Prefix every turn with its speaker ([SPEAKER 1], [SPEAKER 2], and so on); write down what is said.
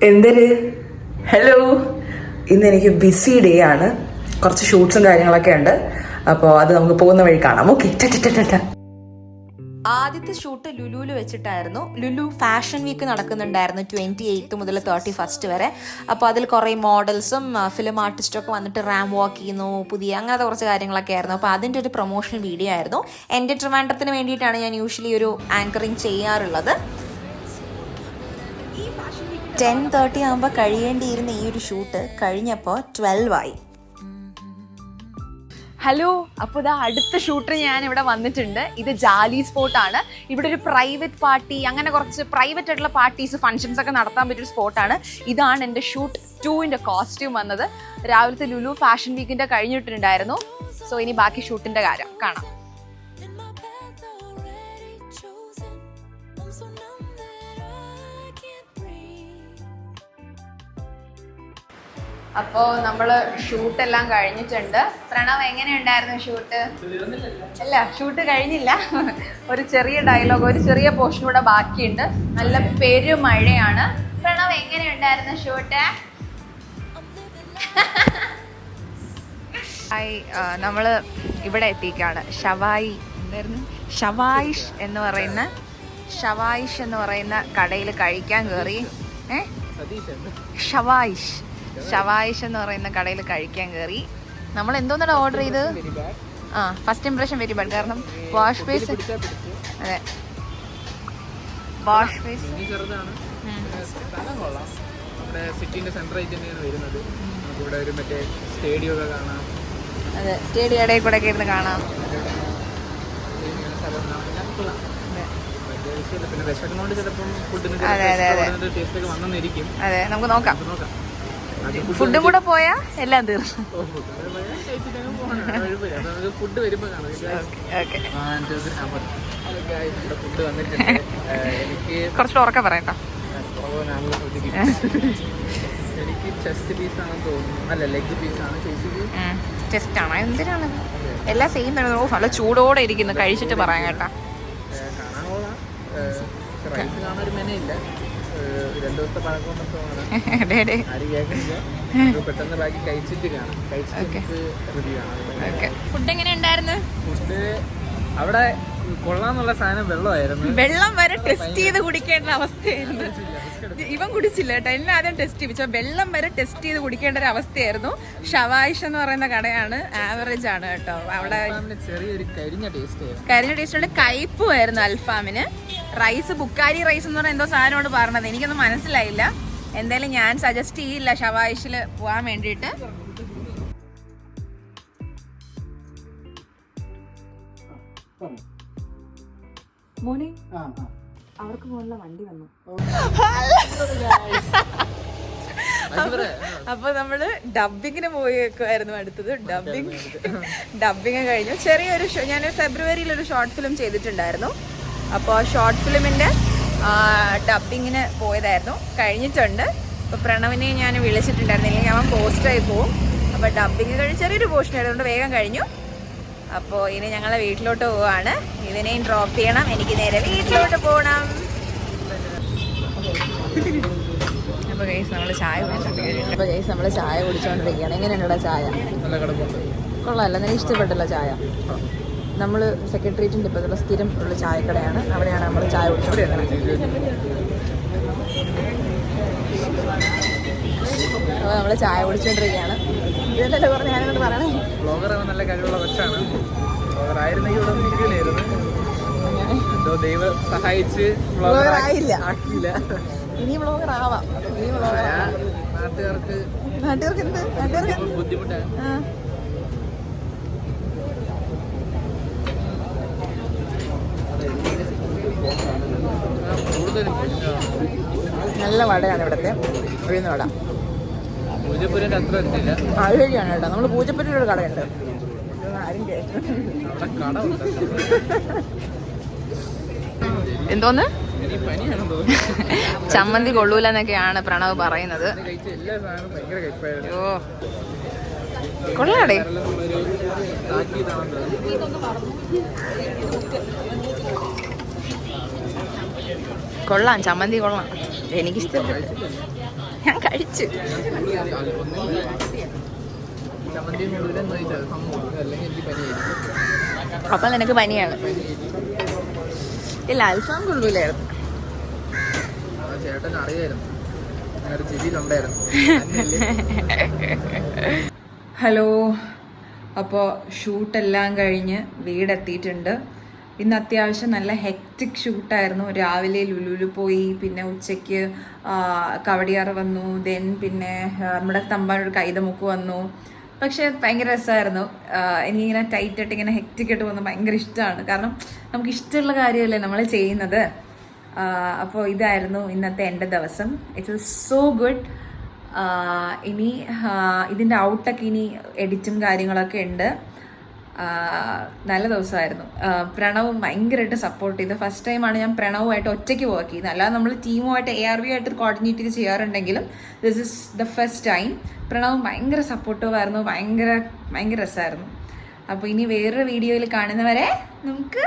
[SPEAKER 1] എന്തൊരു ഹലോ, ഇന്ന് എനിക്ക് ബിസി ഡേ ആണ്. കുറച്ച് ഷൂട്ട്സും കാര്യങ്ങളൊക്കെ ഉണ്ട്. അപ്പോൾ അത് നമുക്ക് പോകുന്ന വഴി കാണാം. ഓക്കെ.
[SPEAKER 2] ആദ്യത്തെ ഷൂട്ട് ലുലുവിൽ വെച്ചിട്ടായിരുന്നു. ലുലു ഫാഷൻ വീക്ക് നടക്കുന്നുണ്ടായിരുന്നു 28 മുതൽ 31 വരെ. അപ്പോൾ അതിൽ കുറേ മോഡൽസും ഫിലിം ആർട്ടിസ്റ്റും ഒക്കെ വന്നിട്ട് റാം വാക്ക് ചെയ്യുന്നു, പുതിയ അങ്ങനത്തെ കുറച്ച് കാര്യങ്ങളൊക്കെ ആയിരുന്നു. അപ്പോൾ അതിൻ്റെ ഒരു പ്രൊമോഷൻ വീഡിയോ ആയിരുന്നു. എൻ്റെ ട്രിവാൻഡ്രത്തിന് വേണ്ടിയിട്ടാണ് ഞാൻ യൂഷ്വലി ഒരു ആങ്കറിങ് ചെയ്യാറുള്ളത്. 10:30 ആകുമ്പോൾ കഴിയേണ്ടിയിരുന്ന ഈ ഒരു ഷൂട്ട് കഴിഞ്ഞപ്പോൾ 12 ആയി.
[SPEAKER 3] ഹലോ, അപ്പോൾ ഇതാ അടുത്ത ഷൂട്ടിന് ഞാൻ ഇവിടെ വന്നിട്ടുണ്ട്. ഇത് ജാലി സ്പോട്ടാണ്. ഇവിടെ ഒരു പ്രൈവറ്റ് പാർട്ടി, അങ്ങനെ കുറച്ച് പ്രൈവറ്റ് ആയിട്ടുള്ള പാർട്ടീസ്, ഫംഗ്ഷൻസ് ഒക്കെ നടത്താൻ പറ്റിയൊരു സ്പോട്ടാണ്. ഇതാണ് എൻ്റെ ഷൂട്ട് 2ൻ്റെ കോസ്റ്റ്യൂം വന്നത്. രാവിലത്തെ ലുലു ഫാഷൻ വീക്കിൻ്റെ കഴിഞ്ഞിട്ടുണ്ടായിരുന്നു. സോ ഇനി ബാക്കി ഷൂട്ടിൻ്റെ കാര്യം കാണാം. അപ്പോൾ നമ്മൾ ഷൂട്ടെല്ലാം കഴിഞ്ഞിട്ടുണ്ട്. പ്രണവ്, എങ്ങനെയുണ്ടായിരുന്നു ഷൂട്ട്? അല്ല, ഷൂട്ട് കഴിഞ്ഞില്ല. ഒരു ചെറിയ ഡയലോഗ്, ഒരു ചെറിയ പോർഷൻ കൂടെ ബാക്കിയുണ്ട്. നല്ല പെരുമഴയാണ്. പ്രണവ്, എങ്ങനെയുണ്ടായിരുന്നു ഷൂട്ട്? നമ്മൾ ഇവിടെ എത്തിക്കാണ്. ഷവായിഷ് എന്ന് പറയുന്ന കടയിൽ കഴിക്കാൻ കയറി. ഷവായിഷ് എന്ന് പറയുന്ന കടയിൽ കഴിക്കാൻ കയറി. നമ്മൾ എന്തോന്നാണ് ഓർഡർ ചെയ്ത്? First impression very bad. കാരണം വാഷ് ബേസ്, അതെ, വാഷ് ബേസ് അതെ, സ്റ്റേഡിയം ഇടയിൽ കൂടെ ഒക്കെ ഇരുന്ന് കാണാം. അതെ അതെ അതെ അതെ, നമുക്ക് നോക്കാം. ഫുഡും കൂടെ പോയാ എല്ലാം തീർന്നു. കുറച്ചുകൂടെ ഉറക്കെ പറയട്ടോ.
[SPEAKER 4] എനിക്ക് ചെസ്റ്റ് പീസ് ആണെന്ന് തോന്നുന്നു. അല്ല, ലെഗ് പീസ് ആണ്.
[SPEAKER 3] ചെസ്റ്റ് ആണോ? എന്തിനാണ് എല്ലാം സെയിം? നല്ല ചൂടോടെ ഇരിക്കുന്നു. കഴിച്ചിട്ട് പറയാം കേട്ടാ.
[SPEAKER 4] കാണാൻ കൊള്ളാം. റൈസ് കാണാൻ ഒരു മെനയില്ല. 2 ദിവസത്തെ പഴക്കമുണ്ടെന്ന് തോന്നുന്നു. പെട്ടെന്ന് ബാക്കി കഴിച്ചിട്ട് കാണാം. റിവ്യൂ കാണാം.
[SPEAKER 3] ഫുഡ് എങ്ങനെ ഉണ്ടായിരുന്നു?
[SPEAKER 4] ഫുഡ് അവിടെ കൊള്ളാന്നുള്ള സാധനം വെള്ളമായിരുന്നു.
[SPEAKER 3] വെള്ളം വരെ ടെസ്റ്റ് ചെയ്ത് കുടിക്കേണ്ട അവസ്ഥയായിരുന്നു. ഇവൻ കുടിച്ചില്ല കേട്ടോ. എന്നെ ആദ്യം ടെസ്റ്റ് ചെയ്യിച്ച വെള്ളം വരെ ടെസ്റ്റ് ചെയ്ത് കുടിക്കേണ്ട ഒരു അവസ്ഥയായിരുന്നു. ഷവായിഷ് എന്ന് പറയുന്ന കടയാണ്. ആവറേജ് ആണ് കേട്ടോ. അവിടെ
[SPEAKER 4] ചെറിയൊരു കരിഞ്ഞ
[SPEAKER 3] ടേസ്റ്റ് ഉണ്ട്. കയ്പുമായിരുന്നു അൽഫാമിന്. റൈസ് ബുക്കാരി റൈസ് എന്ന് പറഞ്ഞാൽ എന്തോ സാധനമാണ് പറഞ്ഞത്. എനിക്കൊന്നും മനസ്സിലായില്ല. എന്തായാലും ഞാൻ സജസ്റ്റ് ചെയ്യില്ല ഷവായിഷിൽ പോകാൻ വേണ്ടിയിട്ട്. മോനെ, അവർക്ക് പോകാനുള്ള വണ്ടി വന്നു. അപ്പൊ നമ്മള് ഡബിങ്ങിന് പോയേക്കുമായിരുന്നു. അടുത്തത് ഡബിങ് കഴിഞ്ഞു. ചെറിയൊരു ഞാൻ ഫെബ്രുവരിയിൽ ഒരു ഷോർട്ട് ഫിലിം ചെയ്തിട്ടുണ്ടായിരുന്നു. അപ്പോൾ ഷോർട്ട് ഫിലിമിന്റെ ഡബിങ്ങിന് പോയതായിരുന്നു. കഴിഞ്ഞിട്ടുണ്ട്. അപ്പോൾ പ്രണവിനെ ഞാൻ വിളിച്ചിട്ടുണ്ടായിരുന്നു, ഇല്ലെങ്കിൽ അവൻ പോസ്റ്റായി പോവും. അപ്പോൾ ഡബിങ് കഴിഞ്ഞ് ചെറിയൊരു പോർഷൻ ആയതുകൊണ്ട് വേഗം കഴിഞ്ഞു. അപ്പോൾ ഇനി ഞങ്ങളെ വീട്ടിലോട്ട് പോവാണ്. ഇതിനെയും ഡ്രോപ്പ് ചെയ്യണം. എനിക്ക് നേരെ വീട്ടിലോട്ട് പോകണം. അപ്പോൾ ഗൈസ് നമ്മൾ ചായ കുടിച്ചോണ്ടിരിക്കുകയാണ്. എങ്ങനെയുണ്ടോ ചായ? കൊള്ളാമല്ല, നിനക്ക് ഇഷ്ടപ്പെട്ടല്ലോ ചായ? നമ്മൾ സെക്രട്ടേറിയറ്റിൻ്റെ ഇപ്പോഴുള്ള സ്ഥിരം ഉള്ള ചായക്കടയാണ്. അവിടെയാണ് നമ്മൾ ചായ കുടിച്ചോണ്ടിരിക്കുന്നത്. അപ്പോൾ നമ്മൾ ചായ കുടിച്ചോണ്ടിരിക്കുകയാണ്. ഇതല്ലേ പറഞ്ഞ് ഞാനോട് പറയണേ.
[SPEAKER 4] ബ്ലോഗർ നല്ല കഴിവുള്ള കൊച്ചാണ്. ബ്ലോഗറായിരുന്നെങ്കിൽ ഇവിടെ ഇരിക്കില്ലായിരുന്നു. എന്തോ ദൈവം സഹായിച്ച്
[SPEAKER 3] ബ്ലോഗർ ആയില്ല.
[SPEAKER 4] ആക്കിയില്ല.
[SPEAKER 3] ഇനി ബ്ലോഗർ ആവാം.
[SPEAKER 4] നാട്ടുകാർക്ക്
[SPEAKER 3] എന്ത്? നാട്ടുകാർക്ക്
[SPEAKER 4] ബുദ്ധിമുട്ടാണ്.
[SPEAKER 3] നല്ല വടയാണ് ഇവിടുത്തെ. ഉഴുന്ന വട.
[SPEAKER 4] പൂജപ്പുരൻ്റെ അത്ര എത്തില്ല.
[SPEAKER 3] അതുവഴിയാണ് കേട്ടോ. നമ്മൾ പൂജപ്പുരയിലൊരു കടയുണ്ട്. എന്തോന്ന് ചമ്മന്തി കൊള്ളൂല എന്നൊക്കെയാണ് പ്രണവ് പറയുന്നത്. ഓ, കൊള്ളാടേ. കൊള്ളാം, ചമ്മന്തി കൊള്ളാം. എനിക്കിഷ്ടപ്പെട്ടു. കഴിച്ചു.
[SPEAKER 4] ചമ്മന്തി മുഴുവൻ അല്ലെങ്കിൽ എനിക്ക് പനിയായിരിക്കും.
[SPEAKER 3] അപ്പം നിനക്ക് പനിയാണ്. ഇല്ല, അൽഫാം കൊള്ളൂലായിരുന്നു.
[SPEAKER 4] ചേട്ടൻ അറിയായിരുന്നു, ഞങ്ങളുടെ ചിരിയിലുണ്ടായിരുന്നു.
[SPEAKER 1] ഹലോ, അപ്പോൾ ഷൂട്ടെല്ലാം കഴിഞ്ഞ് വീടെത്തിയിട്ടുണ്ട്. ഇന്ന് അത്യാവശ്യം നല്ല ഹെക്റ്റിക് ഷൂട്ടായിരുന്നു. രാവിലെ ലുലുവിൽ പോയി, പിന്നെ ഉച്ചയ്ക്ക് കവടിയാറ് വന്നു, ദെൻ പിന്നെ നമ്മുടെ തമ്പാനൊരു കൈതമുക്ക് വന്നു. പക്ഷേ ഭയങ്കര രസമായിരുന്നു. എനിക്കിങ്ങനെ ടൈറ്റായിട്ട് ഇങ്ങനെ ഹെക്റ്റിക്കായിട്ട് പോകുന്നത് ഭയങ്കര ഇഷ്ടമാണ്. കാരണം നമുക്ക് ഇഷ്ടമുള്ള കാര്യമല്ലേ നമ്മൾ ചെയ്യുന്നത്. അപ്പോൾ ഇതായിരുന്നു ഇന്നത്തെ എൻ്റെ ദിവസം. It was so good. ഇനി ഇതിൻ്റെ ഔട്ടൊക്കെ ഇനി എഡിറ്റും കാര്യങ്ങളൊക്കെ ഉണ്ട്. നല്ല ദിവസമായിരുന്നു. പ്രണവ് ഭയങ്കരമായിട്ട് സപ്പോർട്ട് ചെയ്തു. ഫസ്റ്റ് ടൈമാണ് ഞാൻ പ്രണവുമായിട്ട് ഒറ്റയ്ക്ക് വർക്ക് ചെയ്യുന്നത്. അല്ലാതെ നമ്മൾ ടീമുമായിട്ട് ARV ആയിട്ട് കോർഡിനേറ്റ് ചെയ്ത് ചെയ്യാറുണ്ടെങ്കിലും this is the first time. Pranav ഭയങ്കര സപ്പോർട്ടീവായിരുന്നു. ഭയങ്കര രസമായിരുന്നു. അപ്പോൾ ഇനി വേറൊരു വീഡിയോയിൽ കാണുന്നവരെ നമുക്ക്